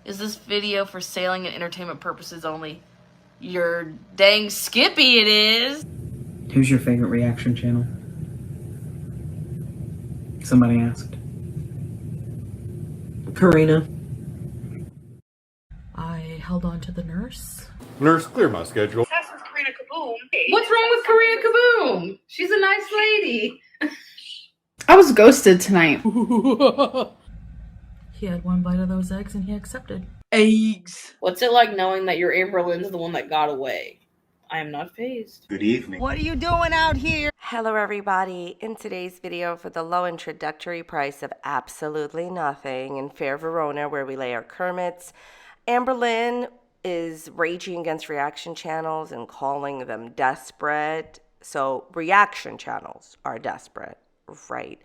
Is this video for sailing and entertainment purposes only? You're dang skippy it is. Who's your favorite reaction channel? Somebody asked. Karina. I held on to the nurse. Nurse, clear my schedule. Obsessed with Karina Kaboom. What's wrong with Karina Kaboom? She's a nice lady. I was ghosted tonight. He had one bite of those eggs and he accepted. Eggs. What's it like knowing that your Amber Lynn's the one that got away? I am not fazed. Good evening. What are you doing out here? Hello everybody. In today's video, for the low introductory price of absolutely nothing in Fair Verona, where we lay our Kermits, Amber Lynn is raging against reaction channels and calling them desperate. So reaction channels are desperate, right?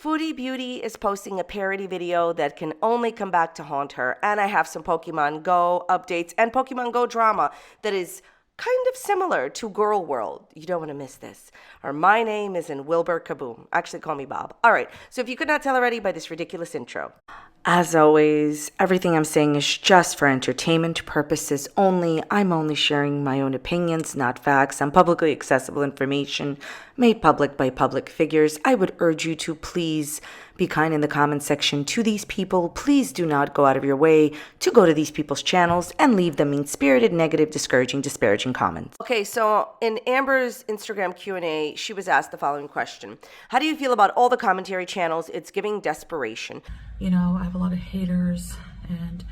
Foodie Beauty is posting a parody video that can only come back to haunt her, and I have some Pokemon Go updates and Pokemon Go drama that is kind of similar to Girl World. You don't want to miss this. Or my name is in Wilbur Kaboom. Actually, call me Bob. All right, so if you could not tell already by this ridiculous intro. As always, everything I'm saying is just for entertainment purposes only. I'm only sharing my own opinions, not facts, and publicly accessible information made public by public figures. I would urge you to please be kind in the comment section to these people. Please do not go out of your way to go to these people's channels and leave them mean-spirited, negative, discouraging, disparaging comments. Okay, so in Amber's Instagram Q&A, she was asked the following question. How do you feel about all the commentary channels? It's giving desperation. You know, I have a lot of haters and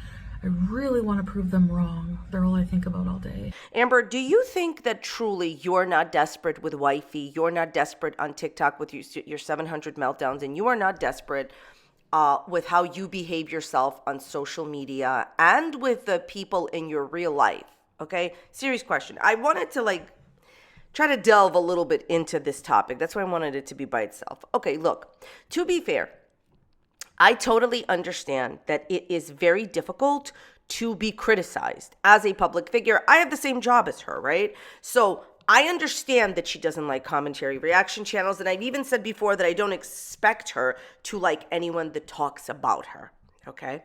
I really want to prove them wrong. They're all I think about all day. Amber, do you think that truly you're not desperate with wifey? You're not desperate on TikTok with your 700 meltdowns, and you are not desperate with how you behave yourself on social media and with the people in your real life? Okay, serious question. I wanted to try to delve a little bit into this topic. That's why I wanted it to be by itself. Okay, look, to be fair, I totally understand that it is very difficult to be criticized as a public figure. I have the same job as her, right? So I understand that she doesn't like commentary reaction channels, and I've even said before that I don't expect her to like anyone that talks about her, okay?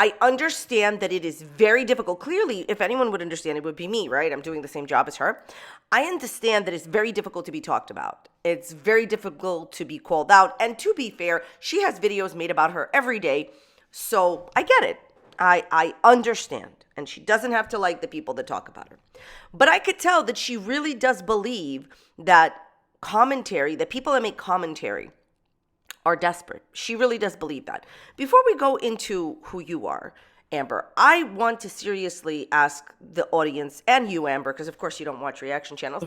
I understand that it is very difficult. Clearly, if anyone would understand, it would be me, right? I'm doing the same job as her. I understand that it's very difficult to be talked about. It's very difficult to be called out. And to be fair, she has videos made about her every day. So I get it. I understand. And she doesn't have to like the people that talk about her. But I could tell that she really does believe that commentary, that people that make commentary are desperate. She really does believe that. Before we go into who you are, Amber, I want to seriously ask the audience, and you, Amber, because of course you don't watch reaction channels.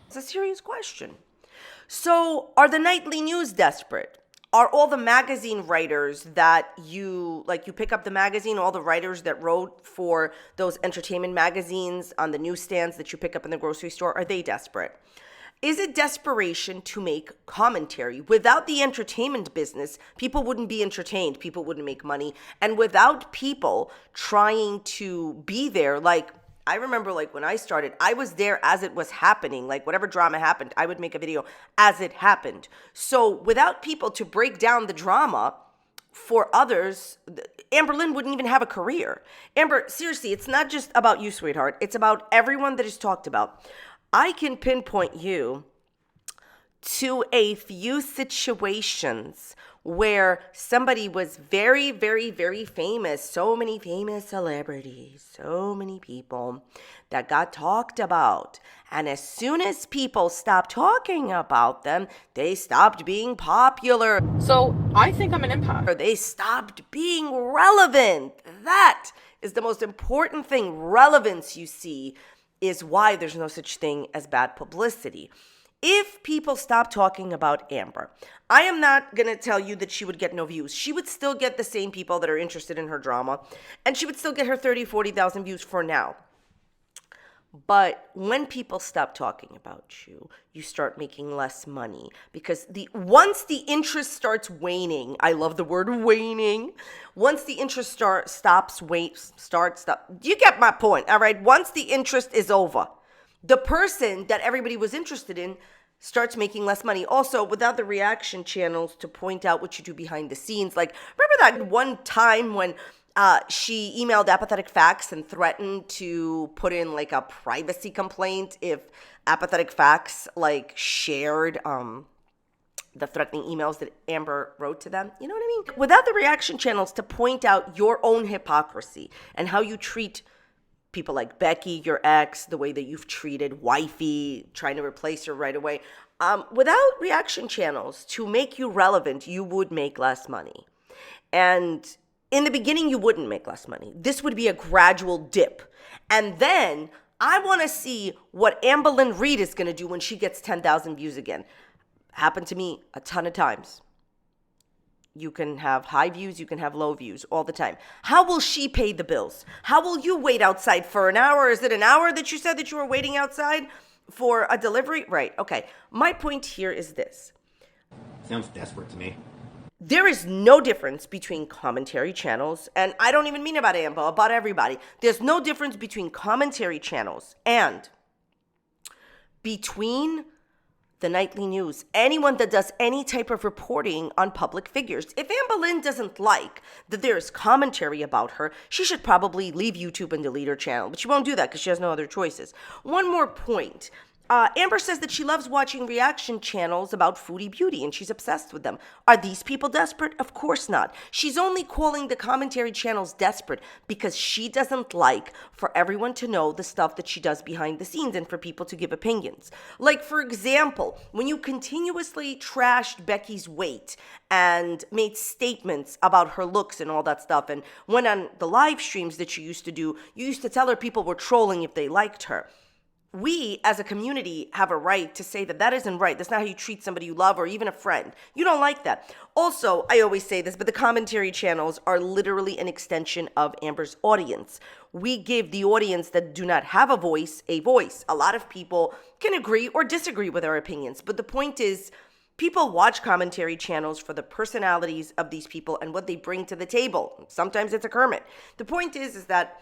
It's a serious question. So, are the nightly news desperate? Are all the magazine writers that you pick up the magazine, all the writers that wrote for those entertainment magazines on the newsstands that you pick up in the grocery store, are they desperate? Is it desperation to make commentary? Without the entertainment business, people wouldn't be entertained. People wouldn't make money. And without people trying to be there, I remember when I started, I was there as it was happening. Whatever drama happened, I would make a video as it happened. So without people to break down the drama for others, Amber Lynn wouldn't even have a career. Amber, seriously, it's not just about you, sweetheart. It's about everyone that is talked about. I can pinpoint you to a few situations where somebody was very, very, very famous, so many famous celebrities, so many people that got talked about. And as soon as people stopped talking about them, they stopped being popular. So I think I'm an empath. Or they stopped being relevant. That is the most important thing. Relevance, you see, is why there's no such thing as bad publicity. If people stop talking about Amber, I am not going to tell you that she would get no views. She would still get the same people that are interested in her drama, and she would still get her 30, 40,000 views for now. But when people stop talking about you, you start making less money because once the interest starts waning, I love the word waning. Once the interest stops, you get my point, all right? Once the interest is over, the person that everybody was interested in starts making less money. Also, without the reaction channels to point out what you do behind the scenes, remember that one time when She emailed Apathetic Facts and threatened to put in like a privacy complaint if Apathetic Facts like shared the threatening emails that Amber wrote to them. You know what I mean? Without the reaction channels to point out your own hypocrisy and how you treat people like Becky, your ex, the way that you've treated wifey, trying to replace her right away. Without reaction channels to make you relevant, you would make less money. And in the beginning, you wouldn't make less money. This would be a gradual dip. And then I want to see what Amberlynn Reed is going to do when she gets 10,000 views again. Happened to me a ton of times. You can have high views, you can have low views all the time. How will she pay the bills? How will you wait outside for an hour? Is it an hour that you said that you were waiting outside for a delivery? Right, okay. My point here is this. Sounds desperate to me. There is no difference between commentary channels, and I don't even mean about Amber, about everybody. There's no difference between commentary channels and between the nightly news, anyone that does any type of reporting on public figures. If Amberlynn doesn't like that there is commentary about her, she should probably leave YouTube and delete her channel. But she won't do that because she has no other choices. One more point. Amber says that she loves watching reaction channels about Foodie Beauty and she's obsessed with them. Are these people desperate? Of course not. She's only calling the commentary channels desperate because she doesn't like for everyone to know the stuff that she does behind the scenes and for people to give opinions. Like, for example, when you continuously trashed Becky's weight and made statements about her looks and all that stuff, and went on the live streams that you used to do, you used to tell her people were trolling if they liked her. We, as a community, have a right to say that that isn't right. That's not how you treat somebody you love or even a friend. You don't like that. Also, I always say this, but the commentary channels are literally an extension of Amber's audience. We give the audience that do not have a voice a voice. A lot of people can agree or disagree with our opinions, but the point is, people watch commentary channels for the personalities of these people and what they bring to the table. Sometimes it's a Kermit. The point is that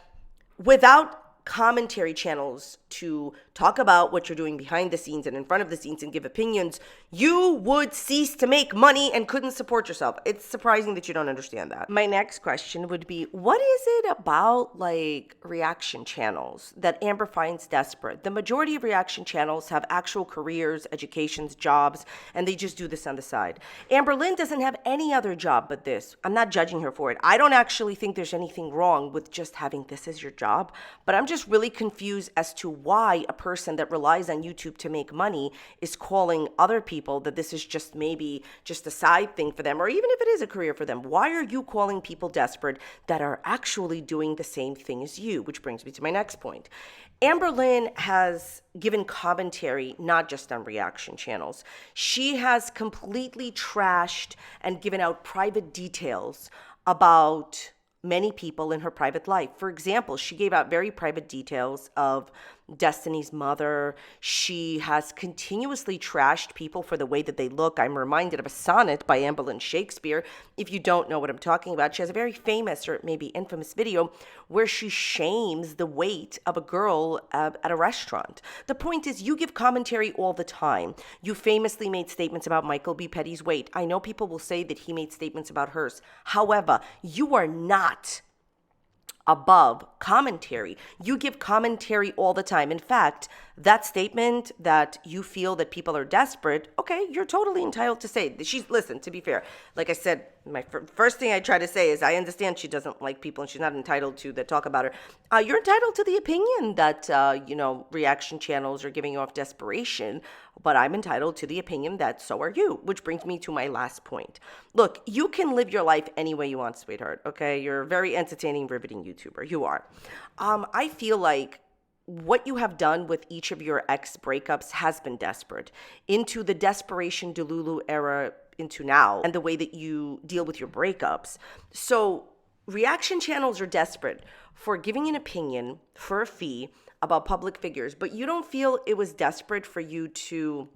without commentary channels to talk about what you're doing behind the scenes and in front of the scenes and give opinions, you would cease to make money and couldn't support yourself. It's surprising that you don't understand that. My next question would be, what is it about like reaction channels that Amber finds desperate? The majority of reaction channels have actual careers, educations, jobs, and they just do this on the side. Amberlynn doesn't have any other job but this. I'm not judging her for it. I don't actually think there's anything wrong with just having this as your job, but I'm just really confused as to why a person that relies on YouTube to make money is calling other people that this is just maybe just a side thing for them, or even if it is a career for them. Why are you calling people desperate that are actually doing the same thing as you? Which brings me to my next point. Amberlynn has given commentary not just on reaction channels. She has completely trashed and given out private details about many people in her private life. For example, she gave out very private details of Destiny's mother. She has continuously trashed people for the way that they look. I'm reminded of a sonnet by Amberlynn Shakespeare. If you don't know what I'm talking about, she has a very famous or maybe infamous video where she shames the weight of a girl at a restaurant. The point is, you give commentary all the time. You famously made statements about Michael B. Petty's weight. I know people will say that he made statements about hers. However, you are not above commentary. You give commentary all the time. In fact, that statement that you feel that people are desperate, okay, you're totally entitled to say. Listen, to be fair, like I said, my first thing I try to say is I understand she doesn't like people and she's not entitled to that talk about her. You're entitled to the opinion that, reaction channels are giving off desperation, but I'm entitled to the opinion that so are you, which brings me to my last point. Look, you can live your life any way you want, sweetheart, okay? You're a very entertaining, riveting YouTuber. You are. I feel like what you have done with each of your ex breakups has been desperate. Into the desperation Delulu era into now, and the way that you deal with your breakups. So reaction channels are desperate for giving an opinion for a fee about public figures, but you don't feel it was desperate for you to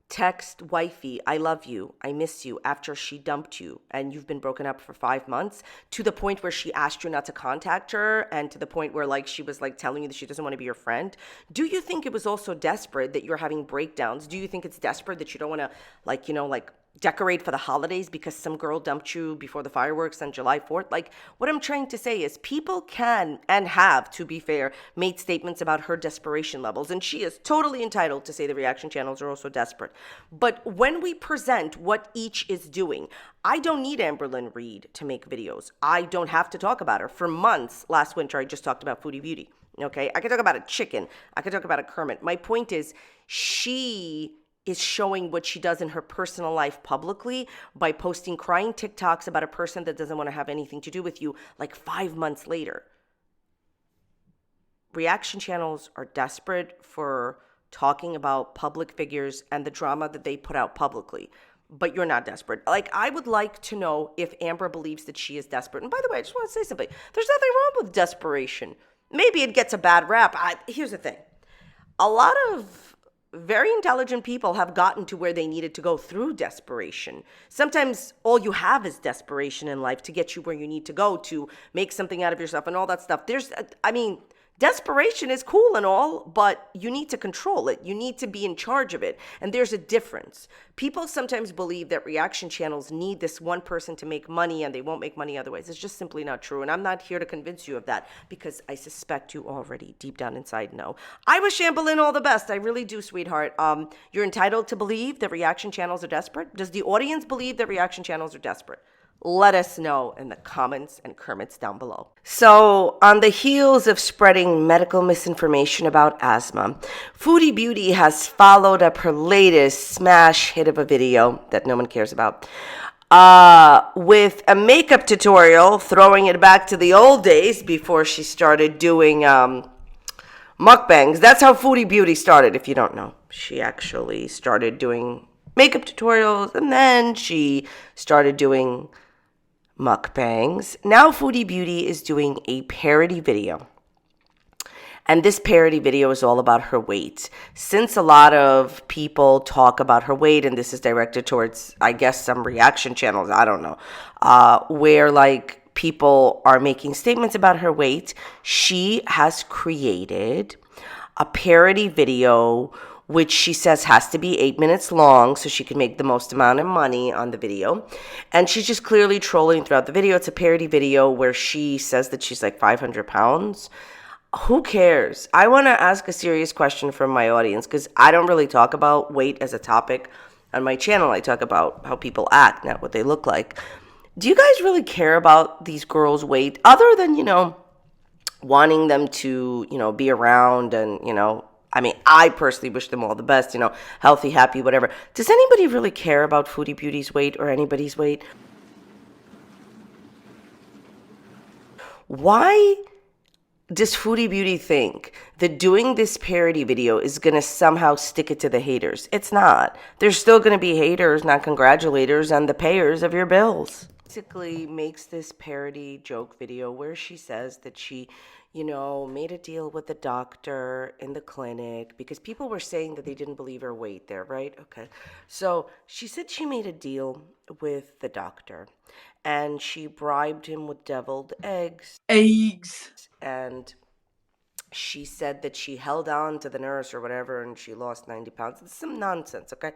text wifey, I love you, I miss you, after she dumped you and you've been broken up for 5 months, to the point where she asked you not to contact her, and to the point where like she was like telling you that she doesn't want to be your friend. Do you think it was also desperate that you're having breakdowns? Do you think it's desperate that you don't want to decorate for the holidays because some girl dumped you before the fireworks on July 4th. Like, what I'm trying to say is people can and have, to be fair, made statements about her desperation levels, and she is totally entitled to say the reaction channels are also desperate. But when we present what each is doing, I don't need Amberlynn Reed to make videos. I don't have to talk about her. For months last winter, I just talked about Foodie Beauty. Okay, I could talk about a chicken. I could talk about a Kermit. My point is, she is showing what she does in her personal life publicly by posting crying TikToks about a person that doesn't want to have anything to do with you like 5 months later. Reaction channels are desperate for talking about public figures and the drama that they put out publicly. But you're not desperate. Like, I would like to know if Amber believes that she is desperate. And by the way, I just want to say something. There's nothing wrong with desperation. Maybe it gets a bad rap. Here's the thing. A lot of very intelligent people have gotten to where they needed to go through desperation. Sometimes all you have is desperation in life to get you where you need to go to make something out of yourself and all that stuff. Desperation is cool and all, but you need to control it. You need to be in charge of it. And there's a difference. People sometimes believe that reaction channels need this one person to make money and they won't make money otherwise. It's just simply not true. And I'm not here to convince you of that because I suspect you already deep down inside know. I wish Amberlynn all the best. I really do, sweetheart. You're entitled to believe that reaction channels are desperate. Does the audience believe that reaction channels are desperate? Let us know in the comments and Kermits down below. So, on the heels of spreading medical misinformation about asthma, Foodie Beauty has followed up her latest smash hit of a video that no one cares about with a makeup tutorial, throwing it back to the old days before she started doing mukbangs. That's how Foodie Beauty started, if you don't know. She actually started doing makeup tutorials, and then she started doing mukbangs. Now Foodie Beauty is doing a parody video. And this parody video is all about her weight. Since a lot of people talk about her weight, and this is directed towards, I guess, some reaction channels, I don't know, where like people are making statements about her weight, she has created a parody video which she says has to be 8 minutes long so she can make the most amount of money on the video. And she's just clearly trolling throughout the video. It's a parody video where she says that she's like 500 pounds. Who cares? I want to ask a serious question from my audience because I don't really talk about weight as a topic on my channel. I talk about how people act, not what they look like. Do you guys really care about these girls' weight other than, wanting them to, be around and, I personally wish them all the best, healthy, happy, whatever. Does anybody really care about Foodie Beauty's weight or anybody's weight? Why does Foodie Beauty think that doing this parody video is going to somehow stick it to the haters? It's not. There's still going to be haters, not congratulators, and the payers of your bills. Basically makes this parody joke video where she says that she made a deal with the doctor in the clinic because people were saying that they didn't believe her weight there, right? Okay. So she said she made a deal with the doctor and she bribed him with deviled eggs. And she said that she held on to the nurse or whatever and she lost 90 pounds. It's some nonsense, okay?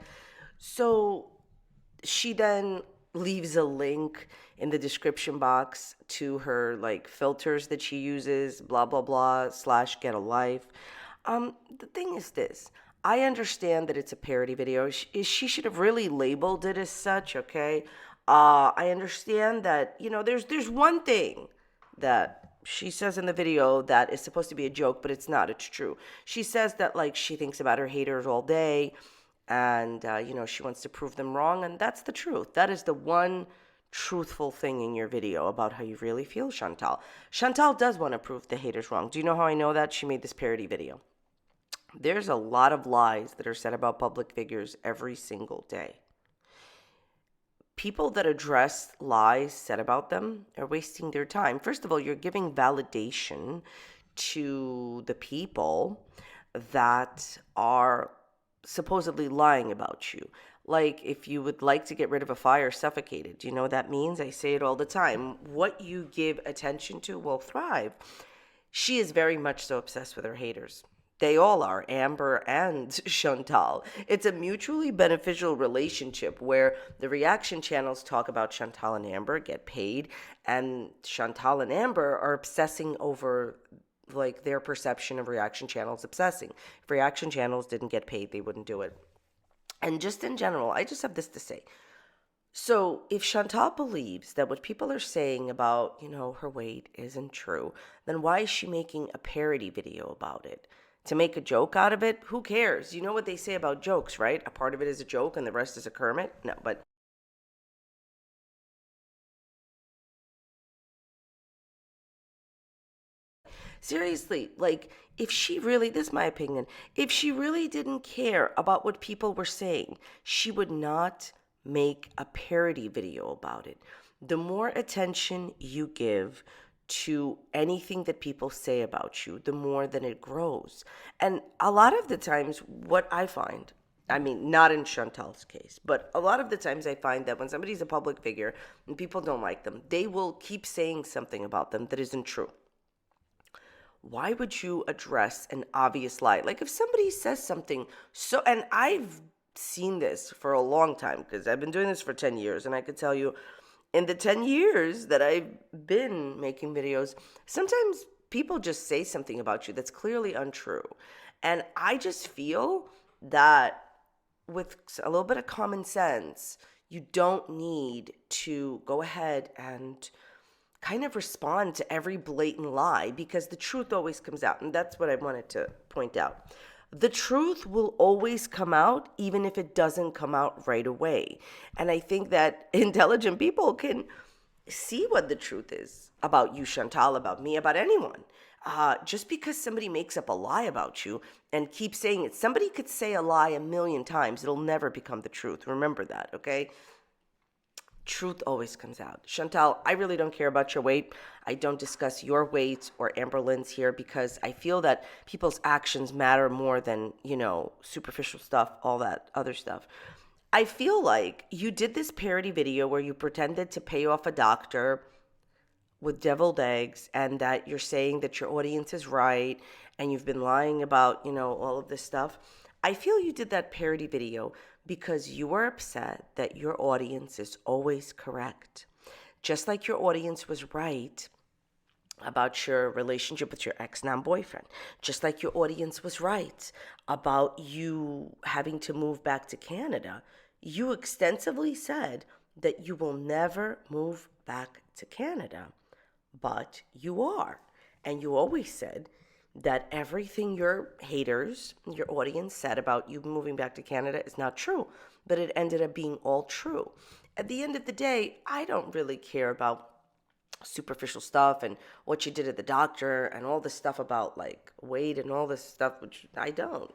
So she then leaves a link in the description box to her filters that she uses, blah blah blah / get a life. The thing is this, I understand that it's a parody video. She should have really labeled it as such, okay? I understand that there's one thing that she says in the video that is supposed to be a joke, but it's not. It's true. She says that she thinks about her haters all day. And, she wants to prove them wrong. And that's the truth. That is the one truthful thing in your video about how you really feel, Chantal. Chantal does want to prove the haters wrong. Do you know how I know that? She made this parody video. There's a lot of lies that are said about public figures every single day. People that address lies said about them are wasting their time. First of all, you're giving validation to the people that are supposedly lying about you. Like, if you would like to get rid of a fire, suffocate it. Do you know what that means? I say it all the time. What you give attention to will thrive. She is very much so obsessed with her haters. They all are, Amber and Chantal. It's a mutually beneficial relationship where the reaction channels talk about Chantal and Amber, get paid, and Chantal and Amber are obsessing over like their perception of reaction channels obsessing. If reaction channels didn't get paid, they wouldn't do it. And just in general, I just have this to say. So if Chantal believes that what people are saying about, her weight isn't true, then why is she making a parody video about it? To make a joke out of it? Who cares? You know what they say about jokes, right? A part of it is a joke and the rest is a Kermit? No, but seriously, like, if she really, this is my opinion, if she really didn't care about what people were saying, she would not make a parody video about it. The more attention you give to anything that people say about you, the more that it grows. And a lot of the times, what I find, I mean, not in Chantal's case, but a lot of the times I find that when somebody's a public figure and people don't like them, they will keep saying something about them that isn't true. Why would you address an obvious lie? Like if somebody says something so, and I've seen this for a long time because I've been doing this for 10 years, and I could tell you in the 10 years that I've been making videos, sometimes people just say something about you that's clearly untrue. And I just feel that with a little bit of common sense, you don't need to go ahead and kind of respond to every blatant lie, because the truth always comes out. And that's what I wanted to point out. The truth will always come out, even if it doesn't come out right away. And I think that intelligent people can see what the truth is about you, Chantal, about me, about anyone. Just because somebody makes up a lie about you and keeps saying it, somebody could say a lie 1,000,000 times. It'll never become the truth. Remember that, okay? Truth always comes out. Chantal, I really don't care about your weight. I don't discuss your weight or Amber Lynn's here because I feel that people's actions matter more than, superficial stuff, all that other stuff. I feel like you did this parody video where you pretended to pay off a doctor with deviled eggs, and that you're saying that your audience is right and you've been lying about, all of this stuff. I feel you did that parody video because you are upset that your audience is always correct. Just like your audience was right about your relationship with your ex-non-boyfriend. Just like your audience was right about you having to move back to Canada. You extensively said that you will never move back to Canada, but you are. And you always said that everything your haters, your audience said about you moving back to Canada is not true, but it ended up being all true. At the end of the day, I don't really care about superficial stuff and what you did at the doctor and all this stuff about like weight and all this stuff, which I don't.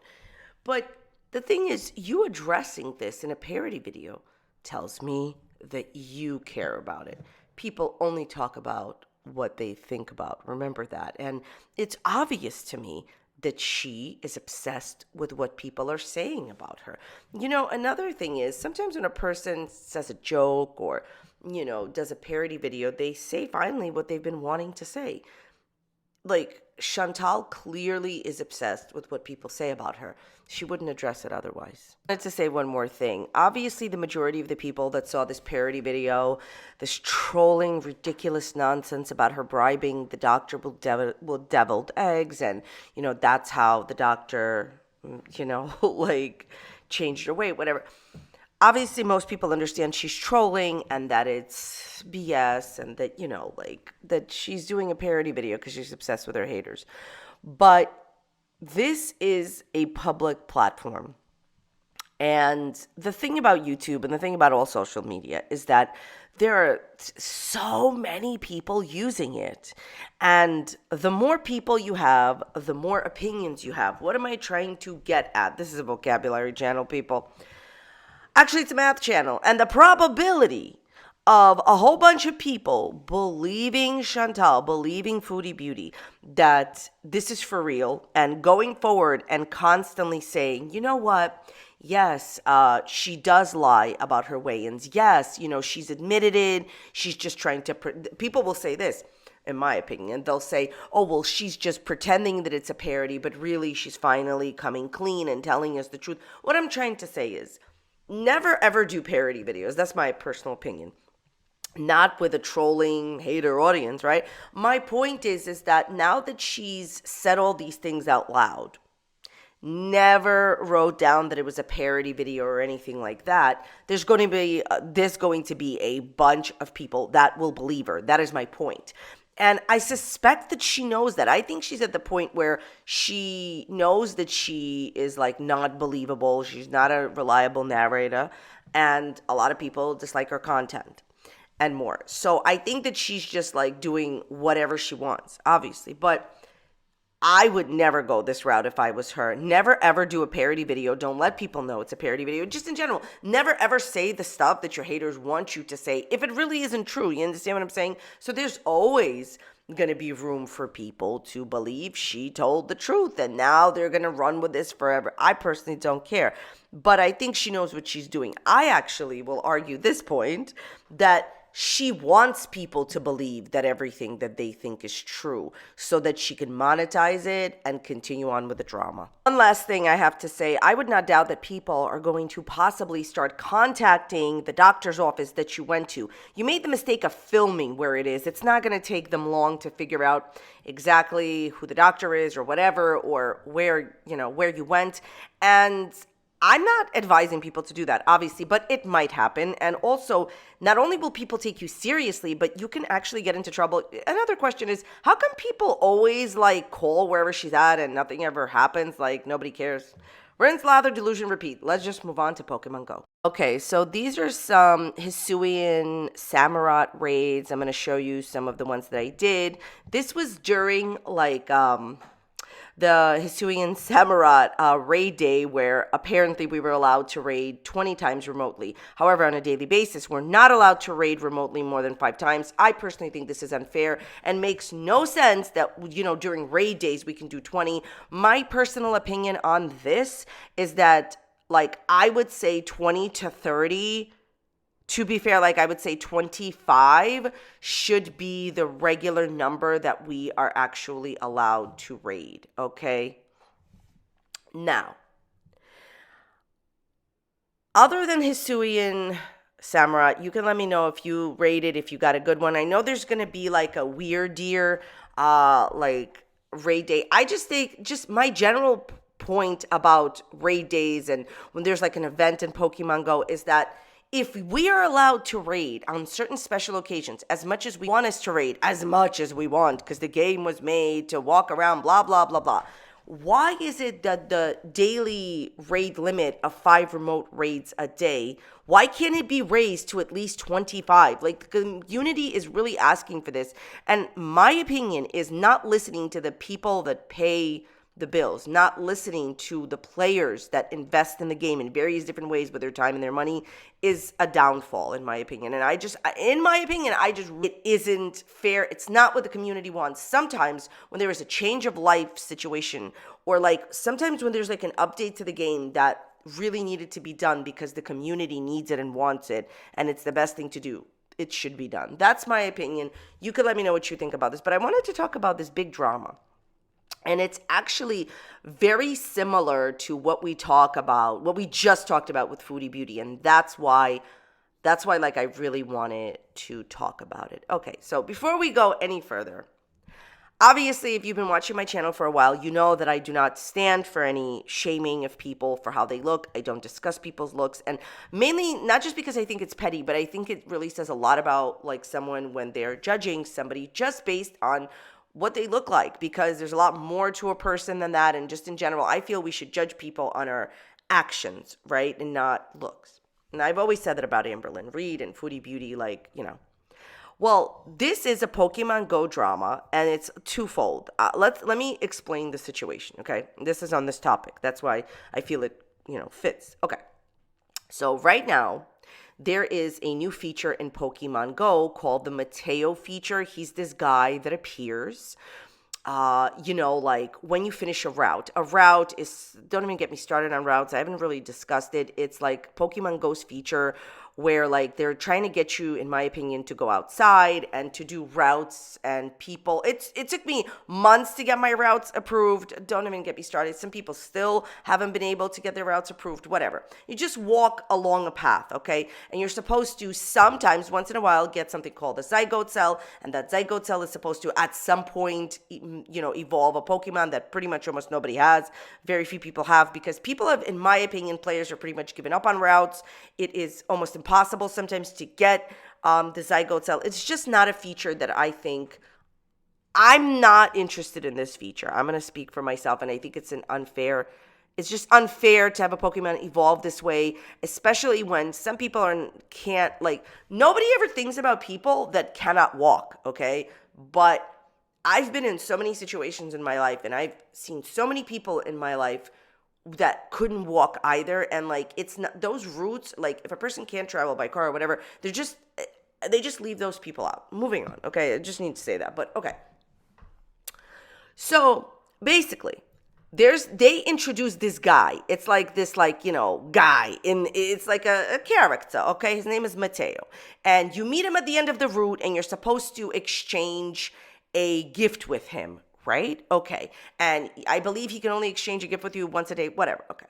But the thing is, you addressing this in a parody video tells me that you care about it. People only talk about what they think about. Remember that. And it's obvious to me that she is obsessed with what people are saying about her. Another thing is sometimes when a person says a joke or, does a parody video, they say finally what they've been wanting to say. Like Chantal clearly is obsessed with what people say about her. She wouldn't address it otherwise. I wanted to say one more thing. Obviously, the majority of the people that saw this parody video, this trolling, ridiculous nonsense about her bribing the doctor with deviled eggs, and, that's how the doctor, changed her weight, whatever. Obviously, most people understand she's trolling and that it's BS and that, that she's doing a parody video because she's obsessed with her haters. But this is a public platform. And the thing about YouTube and the thing about all social media is that there are so many people using it. And the more people you have, the more opinions you have. What am I trying to get at? This is a vocabulary channel, people. Actually, it's a math channel. And the probability of a whole bunch of people believing Chantal, believing Foodie Beauty, that this is for real, and going forward and constantly saying, you know what? Yes, she does lie about her weigh-ins. Yes, she's admitted it. She's just trying to... People will say this. in my opinion. They'll say, oh, well, she's just pretending that it's a parody, but really she's finally coming clean and telling us the truth. What I'm trying to say is never ever do parody videos. That's my personal opinion. Not with a trolling hater audience, right? My point is that now that she's said all these things out loud, never wrote down that it was a parody video or anything like that, there's going to be a bunch of people that will believe her. That is my point. And I suspect that she knows that. I think she's at the point where she knows that she is like not believable. She's not a reliable narrator. And a lot of people dislike her content and more. So I think that she's just like doing whatever she wants, obviously. But I would never go this route if I was her. Never ever do a parody video. Don't let people know it's a parody video. Just in general, never ever say the stuff that your haters want you to say if it really isn't true. You understand what I'm saying? So there's always going to be room for people to believe she told the truth, and now they're going to run with this forever. I personally don't care, but I think she knows what she's doing. I actually will argue this point that she wants people to believe that everything that they think is true so that she can monetize it and continue on with the drama. One last thing I have to say, I would not doubt that people are going to possibly start contacting the doctor's office that you went to. You made the mistake of filming where it is. It's not going to take them long to figure out exactly who the doctor is or whatever, or where you went. And I'm not advising people to do that, obviously, but it might happen. And also, not only will people take you seriously, but you can actually get into trouble. Another question is, how come people always like call wherever she's at and nothing ever happens? Like nobody cares. Rinse, lather, delusion, repeat. Let's just move on to Pokemon Go. Okay, so these are some Hisuian Samurott raids. I'm going to show you some of the ones that I did. This was during like the Hisuian Samurott raid day, where apparently we were allowed to raid 20 times remotely. However, on a daily basis, we're not allowed to raid remotely more than 5 times. I personally think this is unfair and makes no sense that, during raid days we can do 20. My personal opinion on this is that, like, I would say 20 to 30. To be fair, like I would say 25 should be the regular number that we are actually allowed to raid, okay? Now, other than Hisuian Samurott, you can let me know if you raided, if you got a good one. I know there's going to be like a weird deer, like raid day. I just think, just my general point about raid days and when there's like an event in Pokemon Go is that if we are allowed to raid on certain special occasions, as much as we want us to raid, as much as we want, because the game was made to walk around, blah, blah, blah, blah, why is it that the daily raid limit of 5 remote raids a day, why can't it be raised to at least 25? Like, the community is really asking for this. And my opinion is not listening to the people that pay the bills, not listening to the players that invest in the game in various different ways with their time and their money is a downfall, in my opinion. And it isn't fair. It's not what the community wants. Sometimes when there is a change of life situation, or like sometimes when there's like an update to the game that really needed to be done because the community needs it and wants it, and it's the best thing to do, it should be done. That's my opinion. You could let me know what you think about this, but I wanted to talk about this big drama. And it's actually very similar to what we just talked about with Foodie Beauty. And that's why like I really wanted to talk about it. Okay, so before we go any further, obviously, if you've been watching my channel for a while, you know that I do not stand for any shaming of people for how they look. I don't discuss people's looks. And mainly, not just because I think it's petty, but I think it really says a lot about like someone when they're judging somebody just based on what they look like, because there's a lot more to a person than that. And just in general, I feel we should judge people on our actions, right? And not looks. And I've always said that about Amberlynn Reed and Foodie Beauty, like, Well, this is a Pokemon Go drama, and it's twofold. Let me explain the situation, okay? This is on this topic. That's why I feel it, fits. Okay. So right now, there is a new feature in Pokemon Go called the Mateo feature. He's this guy that appears, like when you finish a route is, don't even get me started on routes. I haven't really discussed it. It's like Pokemon Go's feature where like they're trying to get you, in my opinion, to go outside and to do routes and people. It took me months to get my routes approved. Don't even get me started. Some people still haven't been able to get their routes approved, whatever. You just walk along a path, okay? And you're supposed to sometimes, once in a while, get something called a zygote cell, and that zygote cell is supposed to, at some point, evolve a Pokemon that pretty much almost nobody has. Very few people have, because people have, in my opinion, players are pretty much given up on routes. It is almost impossible sometimes to get the zygote cell. It's just not a feature that I think. I'm not interested in this feature. I'm going to speak for myself, and I think it's just unfair to have a Pokemon evolve this way, especially when some people can't, like, nobody ever thinks about people that cannot walk, okay? But I've been in so many situations in my life, and I've seen so many people in my life that couldn't walk either. And like, it's not those routes, like if a person can't travel by car or whatever, they just leave those people out. Moving on, okay? I just need to say that, but okay. So basically, they introduced this guy. It's like this, like, guy it's like a character, okay? His name is Mateo. And you meet him at the end of the route, and you're supposed to exchange a gift with him, right? Okay. And I believe he can only exchange a gift with you once a day, whatever. Okay.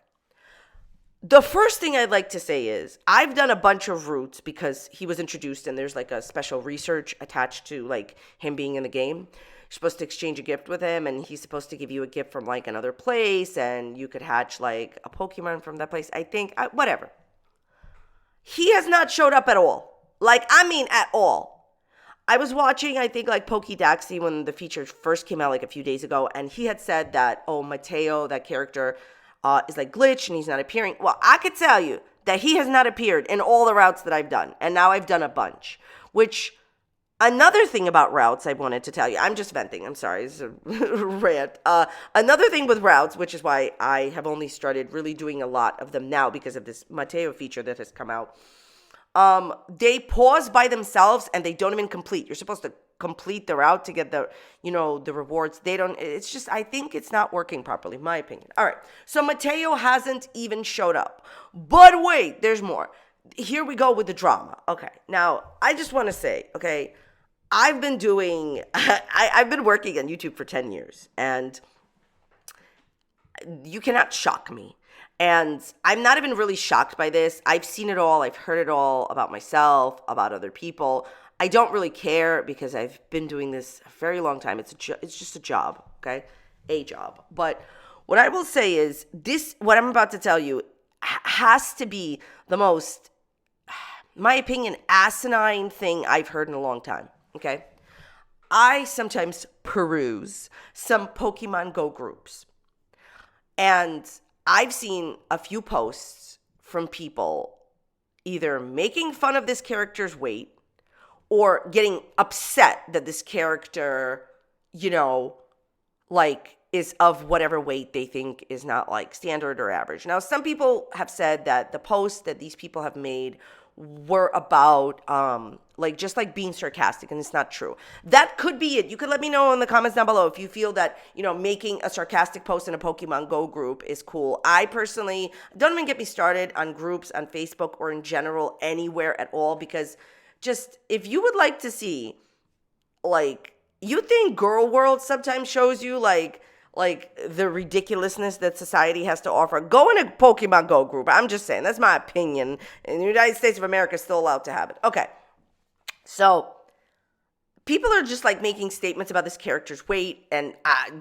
The first thing I'd like to say is I've done a bunch of routes because he was introduced, and there's like a special research attached to like him being in the game. You're supposed to exchange a gift with him, and he's supposed to give you a gift from like another place, and you could hatch like a Pokemon from that place. I think, whatever. He has not showed up at all. Like, I mean, at all. I was watching, I think, like Pokédaxi when the feature first came out like a few days ago, and he had said that, Mateo, that character, is like glitched and he's not appearing. Well, I could tell you that he has not appeared in all the routes that I've done, and now I've done a bunch. Which, another thing about routes I wanted to tell you, I'm just venting, I'm sorry, it's a rant. Another thing with routes, which is why I have only started really doing a lot of them now because of this Mateo feature that has come out. They pause by themselves and they don't even complete. You're supposed to complete the route to get the rewards. They don't, it's just, I think it's not working properly, in my opinion. All right. So Mateo hasn't even showed up, but wait, there's more. Here we go with the drama. Okay. Now I just want to say, okay, I've been working on YouTube for 10 years, and you cannot shock me. And I'm not even really shocked by this. I've seen it all. I've heard it all about myself, about other people. I don't really care because I've been doing this a very long time. It's just a job, okay? A job. But what I will say is what I'm about to tell you has to be the most, my opinion, asinine thing I've heard in a long time, okay? I sometimes peruse some Pokemon Go groups, and I've seen a few posts from people either making fun of this character's weight or getting upset that this character, like is of whatever weight they think is not like standard or average. Now, some people have said that the posts that these people have made were about like just like being sarcastic, and it's not true. That could be it. You could let me know in the comments down below if you feel that, making a sarcastic post in a Pokemon Go group is cool. I personally, don't even get me started on groups on Facebook or in general anywhere at all, because just, if you would like to see, like, you think Girl World sometimes shows you like the ridiculousness that society has to offer, go in a Pokemon Go group. I'm just saying, that's my opinion. And the United States of America is still allowed to have it. Okay. So people are just like making statements about this character's weight, and I'm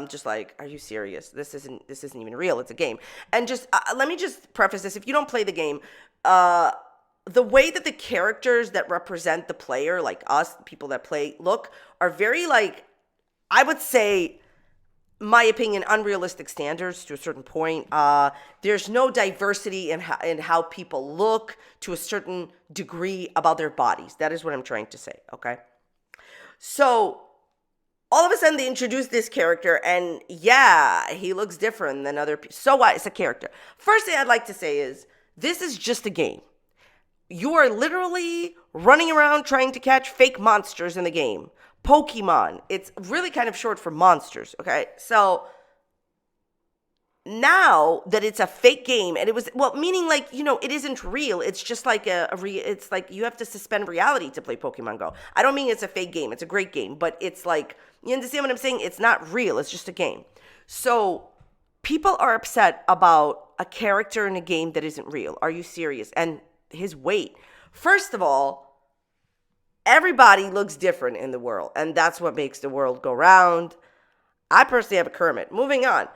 just like, are you serious? This isn't even real. It's a game. And just let me just preface this: if you don't play the game, the way that the characters that represent the player, like us, people that play, look, are very, like, I would say, my opinion, unrealistic standards to a certain point. There's no diversity in how people look to a certain degree about their bodies. That is what I'm trying to say, okay? So all of a sudden they introduce this character, and yeah, he looks different than other people. So what? It's a character. First thing I'd like to say is, this is just a game. You are literally running around trying to catch fake monsters in the game. Pokemon. It's really kind of short for monsters, okay? So now that it's a fake game, and it was, well, meaning like, you know, it isn't real. It's just like it's like you have to suspend reality to play Pokemon Go. I don't mean it's a fake game. It's a great game, but it's like, you understand what I'm saying? It's not real. It's just a game. So people are upset about a character in a game that isn't real. Are you serious? And his weight. First of all, everybody looks different in the world, and that's what makes the world go round. I personally have a Kermit. Moving on.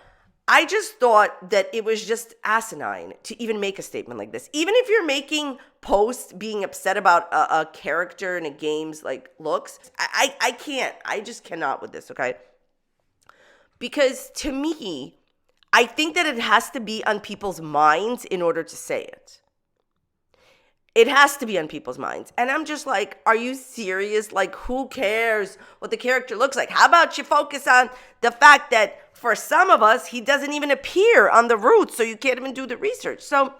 I just thought that it was just asinine to even make a statement like this. Even if you're making posts being upset about a character in a game's like looks, I can't. I just cannot with this, okay? Because to me, I think that it has to be on people's minds in order to say it. It has to be on people's minds. And I'm just like, are you serious? Like, who cares what the character looks like? How about you focus on the fact that for some of us, he doesn't even appear on the route, so you can't even do the research. So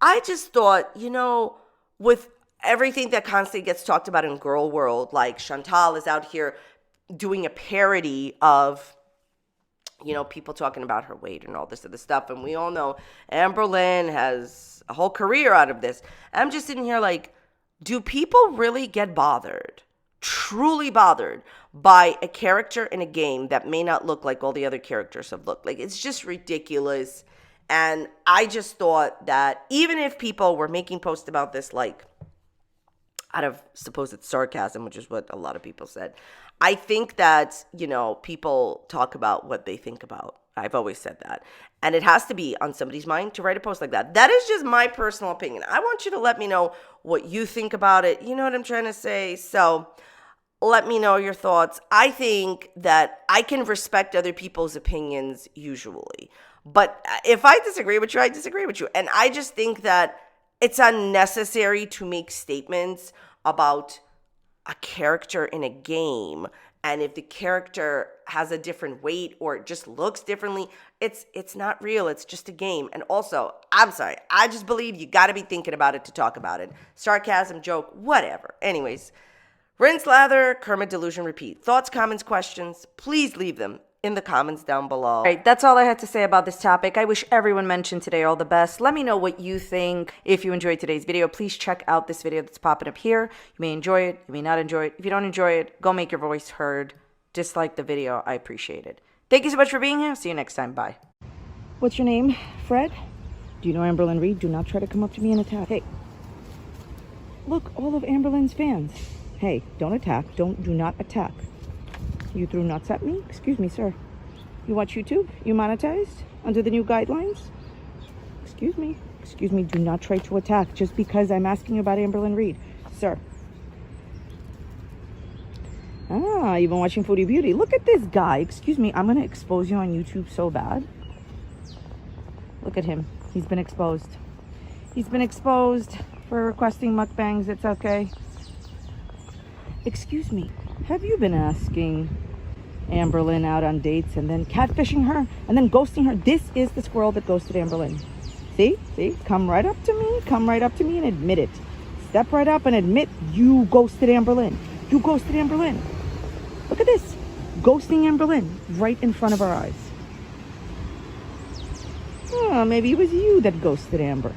I just thought, you know, with everything that constantly gets talked about in girl world, like Chantal is out here doing a parody of, you know, people talking about her weight and all this other stuff. And we all know Amberlynn has a whole career out of this. I'm just sitting here like, do people really get bothered, truly bothered by a character in a game that may not look like all the other characters have looked? Like, it's just ridiculous. And I just thought that even if people were making posts about this, like, out of supposed sarcasm, which is what a lot of people said, I think that, you know, people talk about what they think about. I've always said that. And it has to be on somebody's mind to write a post like that. That is just my personal opinion. I want you to let me know what you think about it. You know what I'm trying to say? So let me know your thoughts. I think that I can respect other people's opinions usually. But if I disagree with you, I disagree with you. And I just think that it's unnecessary to make statements about a character in a game, and if the character has a different weight or it just looks differently, it's not real. It's just a game. And also, I'm sorry, I just believe you got to be thinking about it to talk about it. Sarcasm, joke, whatever. Anyways, rinse, lather, Kermit, delusion, repeat. Thoughts, comments, questions, please leave them in the comments down below. All right, that's all I had to say about this topic. I wish everyone mentioned today all the best. Let me know what you think. If you enjoyed today's video, please check out this video that's popping up here. You may enjoy it, you may not enjoy it. If you don't enjoy it, go make your voice heard. Dislike the video, I appreciate it. Thank you so much for being here. See you next time, bye. What's your name, Fred? Do you know Amberlynn Reed? Do not try to come up to me and attack. Hey, look, all of Amberlynn's fans. Hey, don't attack, do not attack. You threw nuts at me? Excuse me, sir. You watch YouTube? You monetized under the new guidelines? Excuse me, do not try to attack just because I'm asking you about Amberlynn Reed. Sir. Ah, you've been watching Foodie Beauty. Look at this guy. Excuse me, I'm going to expose you on YouTube so bad. Look at him. He's been exposed. He's been exposed for requesting mukbangs. It's okay. Excuse me, have you been asking Amberlynn out on dates and then catfishing her and then ghosting her? This is the squirrel that ghosted Amberlynn. See? Come right up to me and admit it. Step right up and admit you ghosted Amberlynn. You ghosted Amberlynn. Look at this. Ghosting Amberlynn right in front of our eyes. Oh, maybe it was you that ghosted Amber.